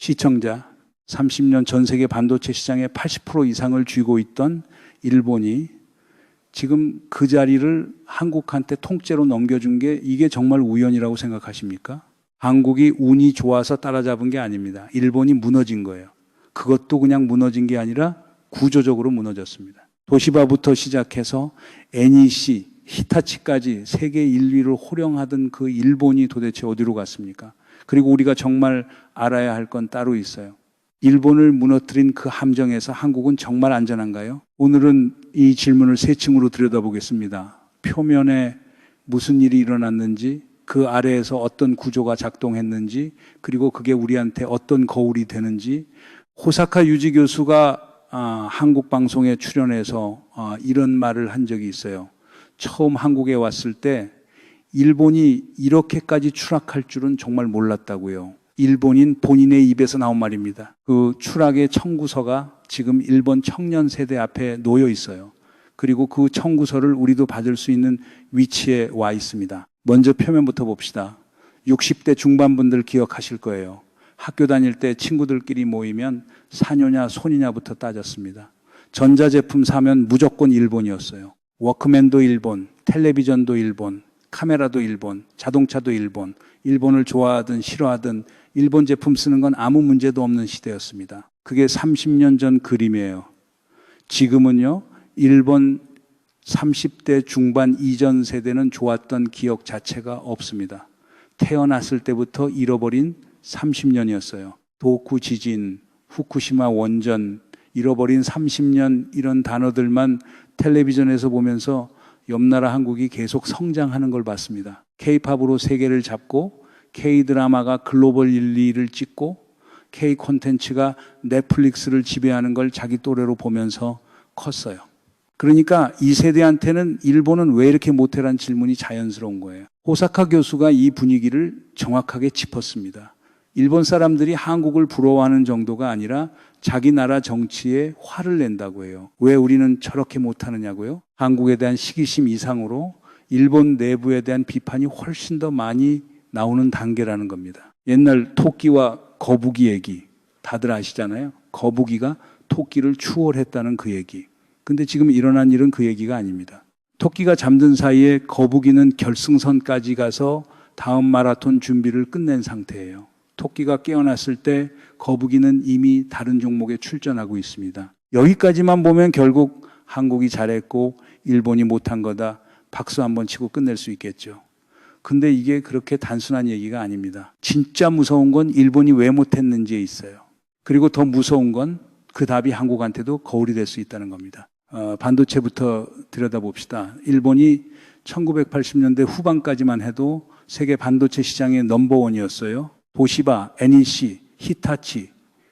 시청자, 30년 전 세계 반도체 시장의 80% 이상을 쥐고 있던 일본이 지금 그 자리를 한국한테 통째로 넘겨준 게 이게 정말 우연이라고 생각하십니까? 한국이 운이 좋아서 따라잡은 게 아닙니다. 일본이 무너진 거예요. 그것도 그냥 무너진 게 아니라 구조적으로 무너졌습니다. 도시바부터 시작해서 NEC, 히타치까지 세계 1위를 호령하던 그 일본이 도대체 어디로 갔습니까? 그리고 우리가 정말 알아야 할 건 따로 있어요. 일본을 무너뜨린 그 함정에서 한국은 정말 안전한가요? 오늘은 이 질문을 세 층으로 들여다보겠습니다. 표면에 무슨 일이 일어났는지, 그 아래에서 어떤 구조가 작동했는지, 그리고 그게 우리한테 어떤 거울이 되는지. 호사카 유지 교수가 한국 방송에 출연해서 이런 말을 한 적이 있어요. 처음 한국에 왔을 때 일본이 이렇게까지 추락할 줄은 정말 몰랐다고요. 일본인 본인의 입에서 나온 말입니다. 그 추락의 청구서가 지금 일본 청년 세대 앞에 놓여 있어요. 그리고 그 청구서를 우리도 받을 수 있는 위치에 와 있습니다. 먼저 표면부터 봅시다. 60대 중반분들 기억하실 거예요. 학교 다닐 때 친구들끼리 모이면 사녀냐 손이냐부터 따졌습니다. 전자제품 사면 무조건 일본이었어요. 워크맨도 일본, 텔레비전도 일본, 카메라도 일본, 자동차도 일본, 일본을 좋아하든 싫어하든 일본 제품 쓰는 건 아무 문제도 없는 시대였습니다. 그게 30년 전 그림이에요. 지금은요, 일본 30대 중반 이전 세대는 좋았던 기억 자체가 없습니다. 태어났을 때부터 잃어버린 30년이었어요. 도쿠 지진, 후쿠시마 원전, 잃어버린 30년 이런 단어들만 텔레비전에서 보면서 옆나라 한국이 계속 성장하는 걸 봤습니다. K-팝으로 세계를 잡고 K-드라마가 글로벌 1위를 찍고 K-콘텐츠가 넷플릭스를 지배하는 걸 자기 또래로 보면서 컸어요. 그러니까 이 세대한테는 일본은 왜 이렇게 못해라는 질문이 자연스러운 거예요. 호사카 교수가 이 분위기를 정확하게 짚었습니다. 일본 사람들이 한국을 부러워하는 정도가 아니라 자기 나라 정치에 화를 낸다고 해요. 왜 우리는 저렇게 못하느냐고요? 한국에 대한 시기심 이상으로 일본 내부에 대한 비판이 훨씬 더 많이 나오는 단계라는 겁니다. 옛날 토끼와 거북이 얘기 다들 아시잖아요. 거북이가 토끼를 추월했다는 그 얘기. 근데 지금 일어난 일은 그 얘기가 아닙니다. 토끼가 잠든 사이에 거북이는 결승선까지 가서 다음 마라톤 준비를 끝낸 상태예요. 토끼가 깨어났을 때 거북이는 이미 다른 종목에 출전하고 있습니다. 여기까지만 보면 결국 한국이 잘했고 일본이 못한 거다. 박수 한번 치고 끝낼 수 있겠죠. 근데 이게 그렇게 단순한 얘기가 아닙니다. 진짜 무서운 건 일본이 왜 못했는지에 있어요. 그리고 더 무서운 건 그 답이 한국한테도 거울이 될 수 있다는 겁니다. 반도체부터 들여다봅시다. 일본이 1980년대 후반까지만 해도 세계 반도체 시장의 넘버원이었어요. 도시바, NEC, 히타치,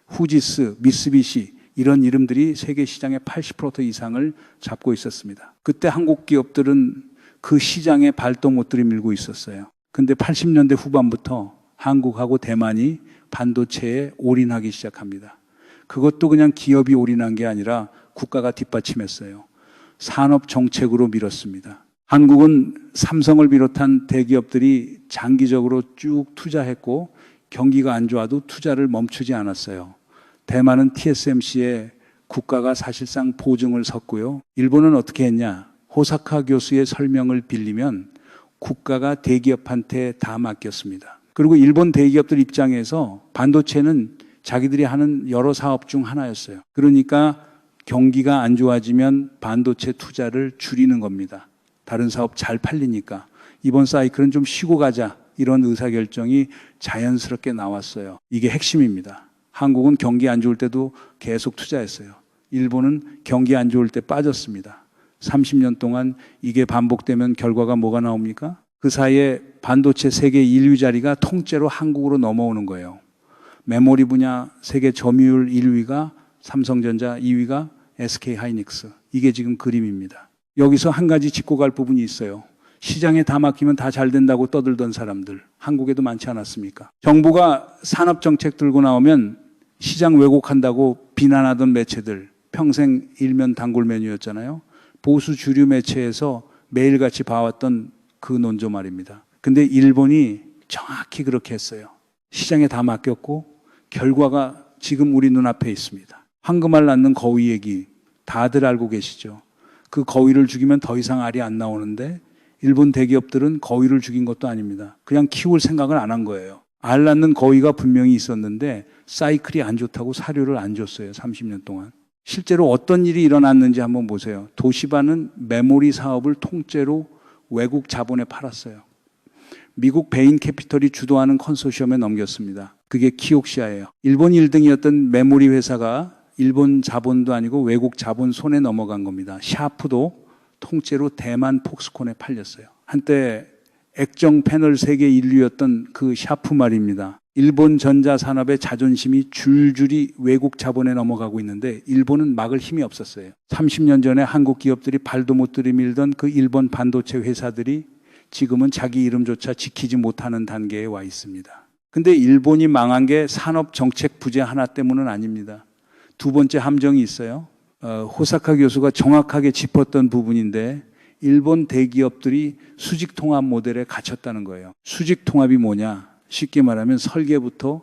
후지스, 미쓰비시 이런 이름들이 세계 시장의 80% 이상을 잡고 있었습니다. 그때 한국 기업들은 그 시장에 발도 못 들이밀고 있었어요. 근데 80년대 후반부터 한국하고 대만이 반도체에 올인하기 시작합니다. 그것도 그냥 기업이 올인한 게 아니라 국가가 뒷받침했어요. 산업 정책으로 밀었습니다. 한국은 삼성을 비롯한 대기업들이 장기적으로 쭉 투자했고 경기가 안 좋아도 투자를 멈추지 않았어요. 대만은 TSMC에 국가가 사실상 보증을 섰고요. 일본은 어떻게 했냐? 호사카 교수의 설명을 빌리면 국가가 대기업한테 다 맡겼습니다. 그리고 일본 대기업들 입장에서 반도체는 자기들이 하는 여러 사업 중 하나였어요. 그러니까 경기가 안 좋아지면 반도체 투자를 줄이는 겁니다. 다른 사업 잘 팔리니까. 이번 사이클은 좀 쉬고 가자. 이런 의사결정이 자연스럽게 나왔어요. 이게 핵심입니다. 한국은 경기 안 좋을 때도 계속 투자했어요. 일본은 경기 안 좋을 때 빠졌습니다. 30년 동안 이게 반복되면 결과가 뭐가 나옵니까? 그 사이에 반도체 세계 1위 자리가 통째로 한국으로 넘어오는 거예요. 메모리 분야 세계 점유율 1위가 삼성전자, 2위가 SK하이닉스. 이게 지금 그림입니다. 여기서 한 가지 짚고 갈 부분이 있어요. 시장에 다 맡기면 다 잘 된다고 떠들던 사람들. 한국에도 많지 않았습니까? 정부가 산업정책 들고 나오면 시장 왜곡한다고 비난하던 매체들. 평생 일면 단골 메뉴였잖아요. 보수 주류 매체에서 매일같이 봐왔던 그 논조 말입니다. 근데 일본이 정확히 그렇게 했어요. 시장에 다 맡겼고 결과가 지금 우리 눈앞에 있습니다. 황금알 낳는 거위 얘기 다들 알고 계시죠? 그 거위를 죽이면 더 이상 알이 안 나오는데 일본 대기업들은 거위를 죽인 것도 아닙니다. 그냥 키울 생각을 안 한 거예요. 알 낳는 거위가 분명히 있었는데 사이클이 안 좋다고 사료를 안 줬어요. 30년 동안. 실제로 어떤 일이 일어났는지 한번 보세요. 도시바는 메모리 사업을 통째로 외국 자본에 팔았어요. 미국 베인 캐피털이 주도하는 컨소시엄에 넘겼습니다. 그게 키옥시아예요. 일본 1등이었던 메모리 회사가 일본 자본도 아니고 외국 자본 손에 넘어간 겁니다. 샤프도 통째로 대만 폭스콘에 팔렸어요. 한때 액정 패널 세계 1위였던 그 샤프 말입니다. 일본 전자산업의 자존심이 줄줄이 외국 자본에 넘어가고 있는데 일본은 막을 힘이 없었어요. 30년 전에 한국 기업들이 발도 못 들이밀던 그 일본 반도체 회사들이 지금은 자기 이름조차 지키지 못하는 단계에 와 있습니다. 근데 일본이 망한 게 산업 정책 부재 하나 때문은 아닙니다. 두 번째 함정이 있어요. 호사카 교수가 정확하게 짚었던 부분인데 일본 대기업들이 수직 통합 모델에 갇혔다는 거예요. 수직 통합이 뭐냐? 쉽게 말하면 설계부터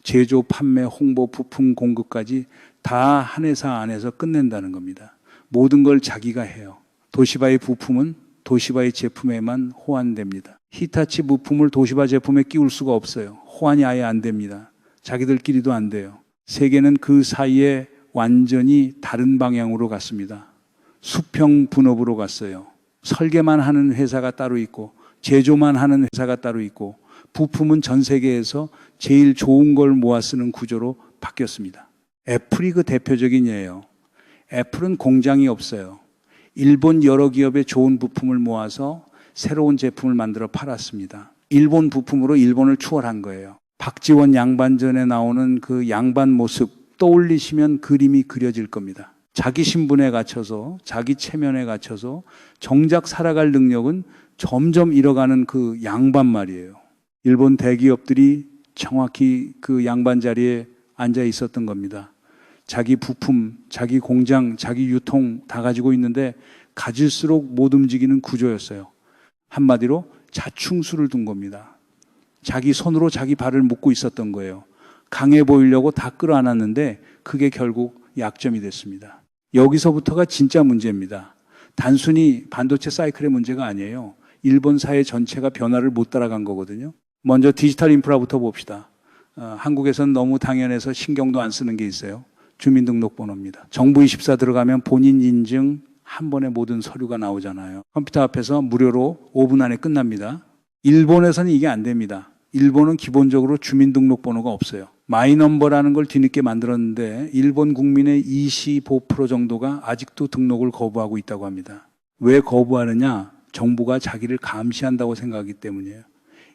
제조, 판매, 홍보, 부품 공급까지 다 한 회사 안에서 끝낸다는 겁니다. 모든 걸 자기가 해요. 도시바의 부품은 도시바의 제품에만 호환됩니다. 히타치 부품을 도시바 제품에 끼울 수가 없어요. 호환이 아예 안 됩니다. 자기들끼리도 안 돼요. 세계는 그 사이에 완전히 다른 방향으로 갔습니다. 수평 분업으로 갔어요. 설계만 하는 회사가 따로 있고 제조만 하는 회사가 따로 있고 부품은 전 세계에서 제일 좋은 걸 모아 쓰는 구조로 바뀌었습니다. 애플이 그 대표적인 예예요. 애플은 공장이 없어요. 일본 여러 기업의 좋은 부품을 모아서 새로운 제품을 만들어 팔았습니다. 일본 부품으로 일본을 추월한 거예요. 박지원 양반전에 나오는 그 양반 모습 떠올리시면 그림이 그려질 겁니다. 자기 신분에 갇혀서 자기 체면에 갇혀서 정작 살아갈 능력은 점점 잃어가는 그 양반 말이에요. 일본 대기업들이 정확히 그 양반 자리에 앉아 있었던 겁니다. 자기 부품, 자기 공장, 자기 유통 다 가지고 있는데 가질수록 못 움직이는 구조였어요. 한마디로 자충수를 둔 겁니다. 자기 손으로 자기 발을 묶고 있었던 거예요. 강해 보이려고 다 끌어안았는데 그게 결국 약점이 됐습니다. 여기서부터가 진짜 문제입니다. 단순히 반도체 사이클의 문제가 아니에요. 일본 사회 전체가 변화를 못 따라간 거거든요. 먼저 디지털 인프라부터 봅시다. 한국에서는 너무 당연해서 신경도 안 쓰는 게 있어요. 주민등록번호입니다. 정부24 들어가면 본인 인증 한 번에 모든 서류가 나오잖아요. 컴퓨터 앞에서 무료로 5분 안에 끝납니다. 일본에서는 이게 안 됩니다. 일본은 기본적으로 주민등록번호가 없어요. 마이넘버라는 걸 뒤늦게 만들었는데 일본 국민의 25% 정도가 아직도 등록을 거부하고 있다고 합니다. 왜 거부하느냐? 정부가 자기를 감시한다고 생각하기 때문이에요.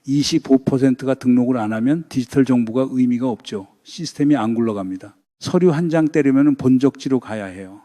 25%가 등록을 안 하면 디지털 정부가 의미가 없죠. 시스템이 안 굴러갑니다. 서류 한 장 떼려면 본적지로 가야 해요.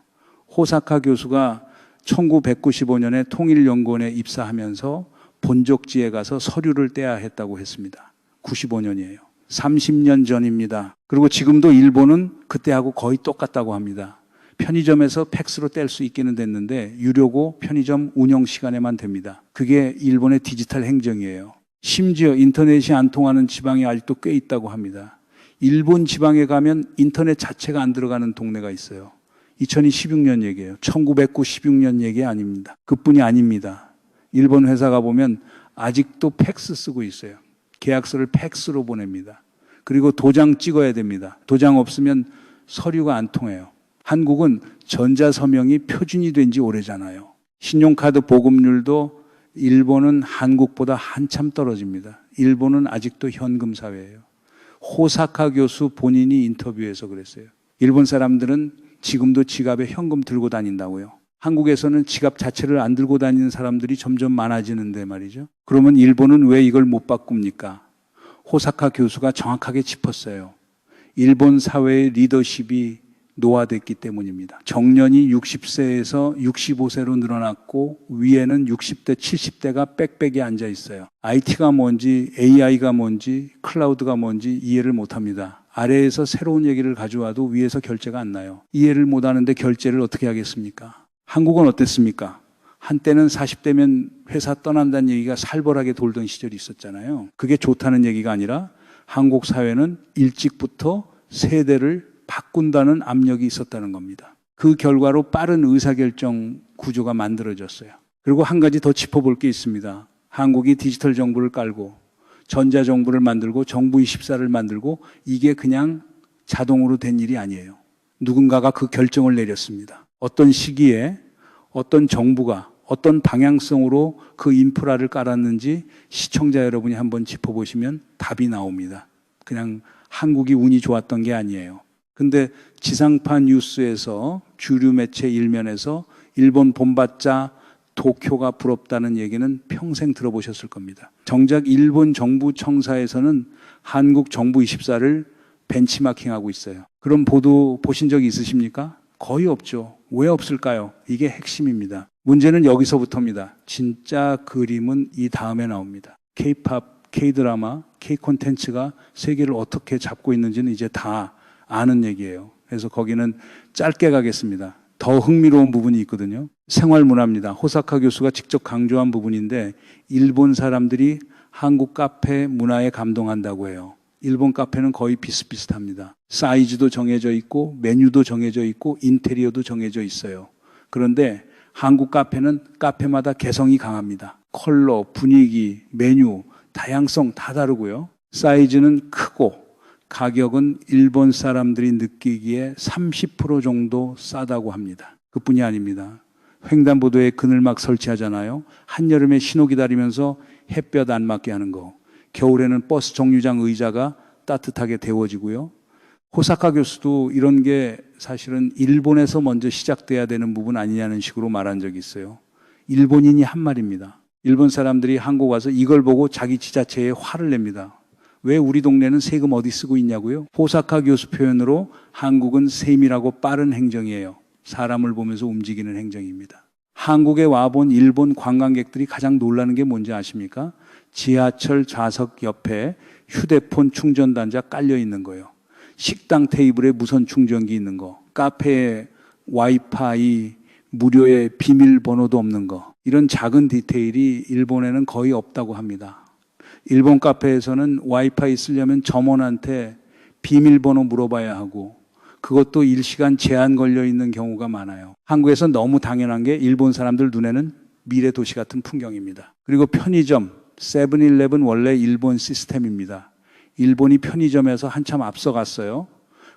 호사카 교수가 1995년에 통일연구원에 입사하면서 본적지에 가서 서류를 떼야 했다고 했습니다. 95년이에요. 30년 전입니다. 그리고 지금도 일본은 그때하고 거의 똑같다고 합니다. 편의점에서 팩스로 뗄 수 있기는 됐는데 유료고 편의점 운영 시간에만 됩니다. 그게 일본의 디지털 행정이에요. 심지어 인터넷이 안 통하는 지방이 아직도 꽤 있다고 합니다. 일본 지방에 가면 인터넷 자체가 안 들어가는 동네가 있어요. 2016년 얘기예요. 1996년 얘기 아닙니다. 그뿐이 아닙니다. 일본 회사 가보면 아직도 팩스 쓰고 있어요. 계약서를 팩스로 보냅니다. 그리고 도장 찍어야 됩니다. 도장 없으면 서류가 안 통해요. 한국은 전자서명이 표준이 된 지 오래잖아요. 신용카드 보급률도 일본은 한국보다 한참 떨어집니다. 일본은 아직도 현금 사회예요. 호사카 교수 본인이 인터뷰에서 그랬어요. 일본 사람들은 지금도 지갑에 현금 들고 다닌다고요. 한국에서는 지갑 자체를 안 들고 다니는 사람들이 점점 많아지는데 말이죠. 그러면 일본은 왜 이걸 못 바꿉니까? 호사카 교수가 정확하게 짚었어요. 일본 사회의 리더십이 노화됐기 때문입니다. 정년이 60세에서 65세로 늘어났고 위에는 60대, 70대가 빽빽이 앉아 있어요. IT가 뭔지 AI가 뭔지 클라우드가 뭔지 이해를 못합니다. 아래에서 새로운 얘기를 가져와도 위에서 결제가 안 나요. 이해를 못하는데 결제를 어떻게 하겠습니까? 한국은 어땠습니까? 한때는 40대면 회사 떠난다는 얘기가 살벌하게 돌던 시절이 있었잖아요. 그게 좋다는 얘기가 아니라 한국 사회는 일찍부터 세대를 바꾼다는 압력이 있었다는 겁니다. 그 결과로 빠른 의사결정 구조가 만들어졌어요. 그리고 한 가지 더 짚어볼 게 있습니다. 한국이 디지털 정부를 깔고 전자정부를 만들고 정부24를 만들고 이게 그냥 자동으로 된 일이 아니에요. 누군가가 그 결정을 내렸습니다. 어떤 시기에 어떤 정부가 어떤 방향성으로 그 인프라를 깔았는지 시청자 여러분이 한번 짚어보시면 답이 나옵니다. 그냥 한국이 운이 좋았던 게 아니에요. 근데 지상파 뉴스에서 주류 매체 일면에서 일본 본받자 도쿄가 부럽다는 얘기는 평생 들어보셨을 겁니다. 정작 일본 정부 청사에서는 한국 정부24를 벤치마킹하고 있어요. 그런 보도 보신 적이 있으십니까? 거의 없죠. 왜 없을까요? 이게 핵심입니다. 문제는 여기서부터입니다. 진짜 그림은 이 다음에 나옵니다. K-팝, K-드라마, K-콘텐츠가 세계를 어떻게 잡고 있는지는 이제 다 아는 얘기예요. 그래서 거기는 짧게 가겠습니다. 더 흥미로운 부분이 있거든요. 생활문화입니다. 호사카 교수가 직접 강조한 부분인데 일본 사람들이 한국 카페 문화에 감동한다고 해요. 일본 카페는 거의 비슷비슷합니다. 사이즈도 정해져 있고 메뉴도 정해져 있고 인테리어도 정해져 있어요. 그런데 한국 카페는 카페마다 개성이 강합니다. 컬러, 분위기, 메뉴, 다양성 다 다르고요. 사이즈는 크고 가격은 일본 사람들이 느끼기에 30% 정도 싸다고 합니다. 그뿐이 아닙니다. 횡단보도에 그늘막 설치하잖아요. 한여름에 신호 기다리면서 햇볕 안 맞게 하는 거. 겨울에는 버스 정류장 의자가 따뜻하게 데워지고요. 호사카 교수도 이런 게 사실은 일본에서 먼저 시작돼야 되는 부분 아니냐는 식으로 말한 적이 있어요. 일본인이 한 말입니다. 일본 사람들이 한국 와서 이걸 보고 자기 지자체에 화를 냅니다. 왜 우리 동네는 세금 어디 쓰고 있냐고요? 호사카 교수 표현으로 한국은 세밀하고 빠른 행정이에요. 사람을 보면서 움직이는 행정입니다. 한국에 와본 일본 관광객들이 가장 놀라는 게 뭔지 아십니까? 지하철 좌석 옆에 휴대폰 충전단자 깔려 있는 거예요. 식당 테이블에 무선 충전기 있는 거, 카페에 와이파이, 무료의 비밀번호도 없는 거. 이런 작은 디테일이 일본에는 거의 없다고 합니다. 일본 카페에서는 와이파이 쓰려면 점원한테 비밀번호 물어봐야 하고 그것도 일시간 제한 걸려 있는 경우가 많아요. 한국에서 너무 당연한 게 일본 사람들 눈에는 미래 도시 같은 풍경입니다. 그리고 편의점, 세븐일레븐 원래 일본 시스템입니다. 일본이 편의점에서 한참 앞서갔어요.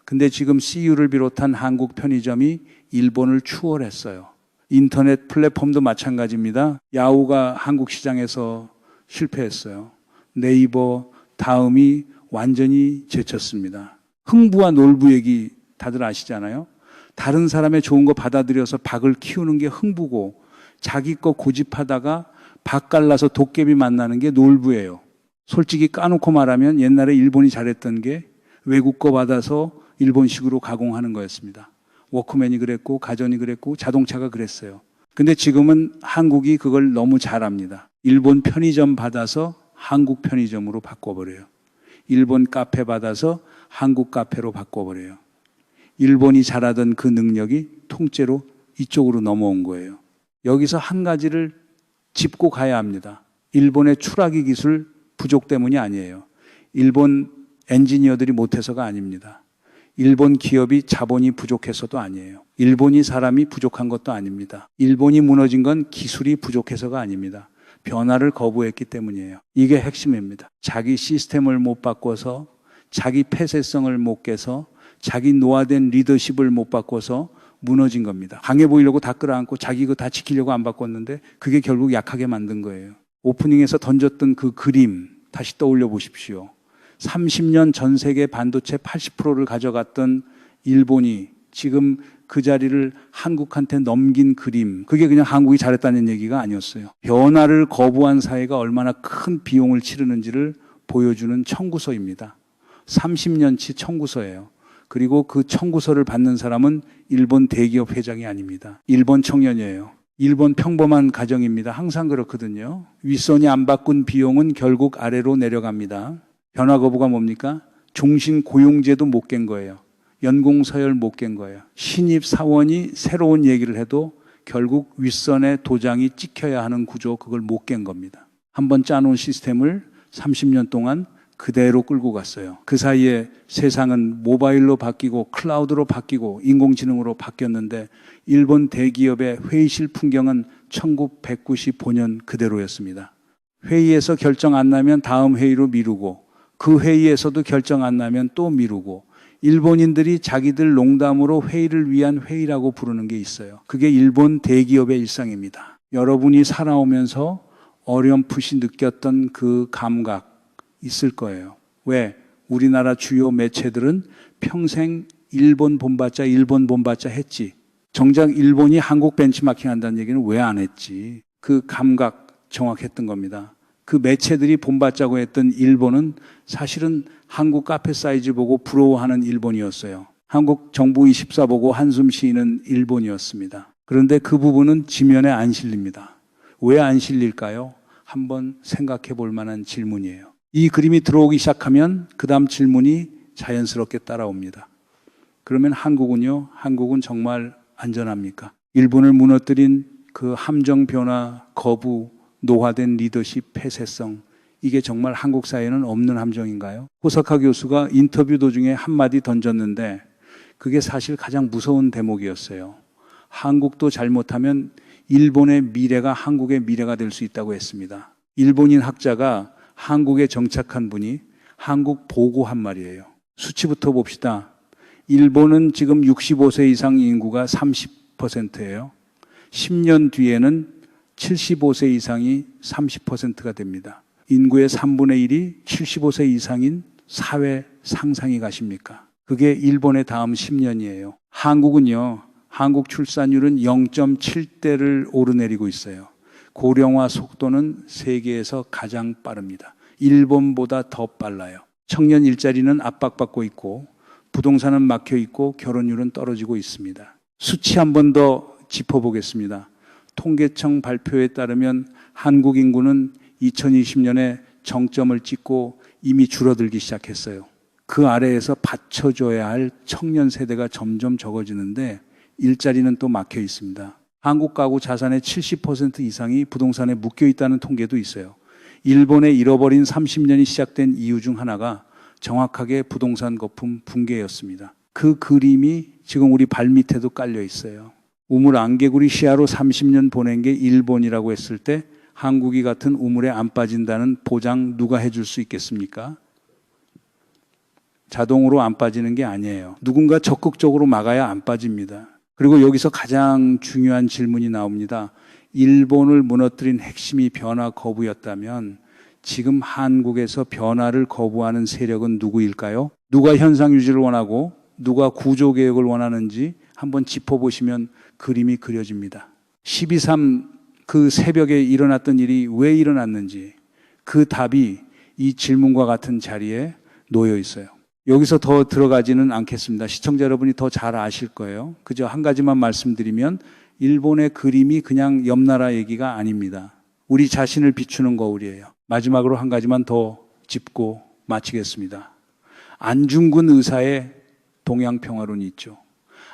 근데 지금 CU를 비롯한 한국 편의점이 일본을 추월했어요. 인터넷 플랫폼도 마찬가지입니다. 야후가 한국 시장에서 실패했어요. 네이버, 다음이 완전히 제쳤습니다. 흥부와 놀부 얘기 다들 아시잖아요. 다른 사람의 좋은 거 받아들여서 박을 키우는 게 흥부고 자기 거 고집하다가 박 갈라서 도깨비 만나는 게 놀부예요. 솔직히 까놓고 말하면 옛날에 일본이 잘했던 게 외국 거 받아서 일본식으로 가공하는 거였습니다. 워크맨이 그랬고 가전이 그랬고 자동차가 그랬어요. 근데 지금은 한국이 그걸 너무 잘합니다. 일본 편의점 받아서 한국 편의점으로 바꿔버려요. 일본 카페 받아서 한국 카페로 바꿔버려요. 일본이 잘하던 그 능력이 통째로 이쪽으로 넘어온 거예요. 여기서 한 가지를 짚고 가야 합니다. 일본의 추락의 기술 부족 때문이 아니에요. 일본 엔지니어들이 못해서가 아닙니다. 일본 기업이 자본이 부족해서도 아니에요. 일본이 사람이 부족한 것도 아닙니다. 일본이 무너진 건 기술이 부족해서가 아닙니다. 변화를 거부했기 때문이에요. 이게 핵심입니다. 자기 시스템을 못 바꿔서 자기 폐쇄성을 못 깨서 자기 노화된 리더십을 못 바꿔서 무너진 겁니다. 강해 보이려고 다 끌어안고 자기 거 다 지키려고 안 바꿨는데 그게 결국 약하게 만든 거예요. 오프닝에서 던졌던 그 그림 다시 떠올려 보십시오. 30년 전 세계 반도체 80%를 가져갔던 일본이 지금 그 자리를 한국한테 넘긴 그림, 그게 그냥 한국이 잘했다는 얘기가 아니었어요. 변화를 거부한 사회가 얼마나 큰 비용을 치르는지를 보여주는 청구서입니다. 30년치 청구서예요. 그리고 그 청구서를 받는 사람은 일본 대기업 회장이 아닙니다. 일본 청년이에요. 일본 평범한 가정입니다. 항상 그렇거든요. 윗선이 안 바꾼 비용은 결국 아래로 내려갑니다. 변화 거부가 뭡니까? 종신 고용제도 못 깬 거예요. 연공 서열 못 깬 거예요. 신입 사원이 새로운 얘기를 해도 결국 윗선의 도장이 찍혀야 하는 구조, 그걸 못 깬 겁니다. 한번 짜놓은 시스템을 30년 동안 그대로 끌고 갔어요. 그 사이에 세상은 모바일로 바뀌고 클라우드로 바뀌고 인공지능으로 바뀌었는데 일본 대기업의 회의실 풍경은 1995년 그대로였습니다. 회의에서 결정 안 나면 다음 회의로 미루고 그 회의에서도 결정 안 나면 또 미루고 일본인들이 자기들 농담으로 회의를 위한 회의라고 부르는 게 있어요. 그게 일본 대기업의 일상입니다. 여러분이 살아오면서 어렴풋이 느꼈던 그 감각 있을 거예요. 왜? 우리나라 주요 매체들은 평생 일본 본받자 했지. 정작 일본이 한국 벤치마킹 한다는 얘기는 왜 안 했지? 그 감각 정확했던 겁니다. 그 매체들이 본받자고 했던 일본은 사실은 한국 카페 사이즈 보고 부러워하는 일본이었어요. 한국 정부24 보고 한숨 쉬는 일본이었습니다. 그런데 그 부분은 지면에 안 실립니다. 왜 안 실릴까요? 한번 생각해 볼 만한 질문이에요. 이 그림이 들어오기 시작하면 그 다음 질문이 자연스럽게 따라옵니다. 그러면 한국은요? 한국은 정말 안전합니까? 일본을 무너뜨린 그 함정 변화, 거부, 노화된 리더십, 폐쇄성, 이게 정말 한국 사회에는 없는 함정인가요? 호사카 교수가 인터뷰 도중에 한마디 던졌는데 그게 사실 가장 무서운 대목이었어요. 한국도 잘못하면 일본의 미래가 한국의 미래가 될 수 있다고 했습니다. 일본인 학자가 한국에 정착한 분이 한국 보고한 말이에요. 수치부터 봅시다. 일본은 지금 65세 이상 인구가 30%예요. 10년 뒤에는 75세 이상이 30%가 됩니다. 인구의 3분의 1이 75세 이상인 사회 상상이 가십니까? 그게 일본의 다음 10년이에요. 한국은요, 한국 출산율은 0.7대를 오르내리고 있어요. 고령화 속도는 세계에서 가장 빠릅니다. 일본보다 더 빨라요. 청년 일자리는 압박받고 있고 부동산은 막혀 있고 결혼율은 떨어지고 있습니다. 수치 한 번 더 짚어보겠습니다. 통계청 발표에 따르면 한국 인구는 2020년에 정점을 찍고 이미 줄어들기 시작했어요. 그 아래에서 받쳐줘야 할 청년 세대가 점점 적어지는데 일자리는 또 막혀 있습니다. 한국 가구 자산의 70% 이상이 부동산에 묶여 있다는 통계도 있어요. 일본의 잃어버린 30년이 시작된 이유 중 하나가 정확하게 부동산 거품 붕괴였습니다. 그 그림이 지금 우리 발밑에도 깔려 있어요. 우물 안개구리 시야로 30년 보낸 게 일본이라고 했을 때 한국이 같은 우물에 안 빠진다는 보장 누가 해줄 수 있겠습니까? 자동으로 안 빠지는 게 아니에요. 누군가 적극적으로 막아야 안 빠집니다. 그리고 여기서 가장 중요한 질문이 나옵니다. 일본을 무너뜨린 핵심이 변화 거부였다면 지금 한국에서 변화를 거부하는 세력은 누구일까요? 누가 현상 유지를 원하고 누가 구조 개혁을 원하는지 한번 짚어보시면 그림이 그려집니다. 12.3 그 새벽에 일어났던 일이 왜 일어났는지 그 답이 이 질문과 같은 자리에 놓여 있어요. 여기서 더 들어가지는 않겠습니다. 시청자 여러분이 더 잘 아실 거예요. 그저 한 가지만 말씀드리면 일본의 그림이 그냥 옆 나라 얘기가 아닙니다. 우리 자신을 비추는 거울이에요. 마지막으로 한 가지만 더 짚고 마치겠습니다. 안중근 의사의 동양평화론이 있죠.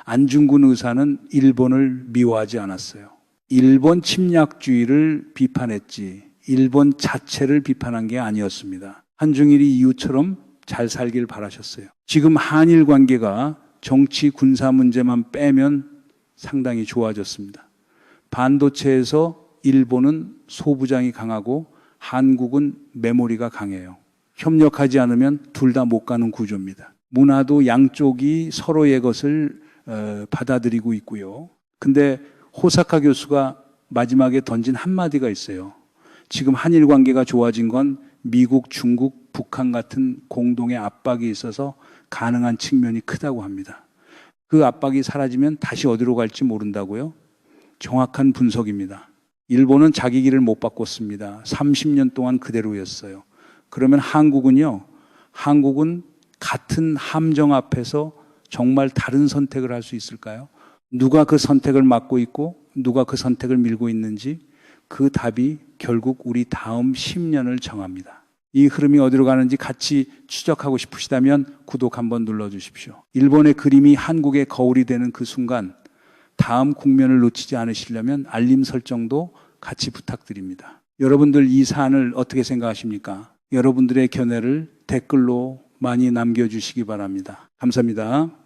안중근 의사는 일본을 미워하지 않았어요. 일본 침략주의를 비판했지 일본 자체를 비판한 게 아니었습니다. 한중일이 이웃처럼 잘 살길 바라셨어요. 지금 한일 관계가 정치 군사 문제만 빼면 상당히 좋아졌습니다. 반도체에서 일본은 소부장이 강하고 한국은 메모리가 강해요. 협력하지 않으면 둘 다 못 가는 구조입니다. 문화도 양쪽이 서로의 것을 받아들이고 있고요. 근데 호사카 교수가 마지막에 던진 한마디가 있어요. 지금 한일 관계가 좋아진 건 미국, 중국, 북한 같은 공동의 압박이 있어서 가능한 측면이 크다고 합니다. 그 압박이 사라지면 다시 어디로 갈지 모른다고요? 정확한 분석입니다. 일본은 자기 길을 못 바꿨습니다. 30년 동안 그대로였어요. 그러면 한국은요? 한국은 같은 함정 앞에서 정말 다른 선택을 할 수 있을까요? 누가 그 선택을 맡고 있고 누가 그 선택을 밀고 있는지 그 답이 결국 우리 다음 10년을 정합니다. 이 흐름이 어디로 가는지 같이 추적하고 싶으시다면 구독 한번 눌러주십시오. 일본의 그림이 한국의 거울이 되는 그 순간 다음 국면을 놓치지 않으시려면 알림 설정도 같이 부탁드립니다. 여러분들 이 사안을 어떻게 생각하십니까? 여러분들의 견해를 댓글로 많이 남겨주시기 바랍니다. 감사합니다.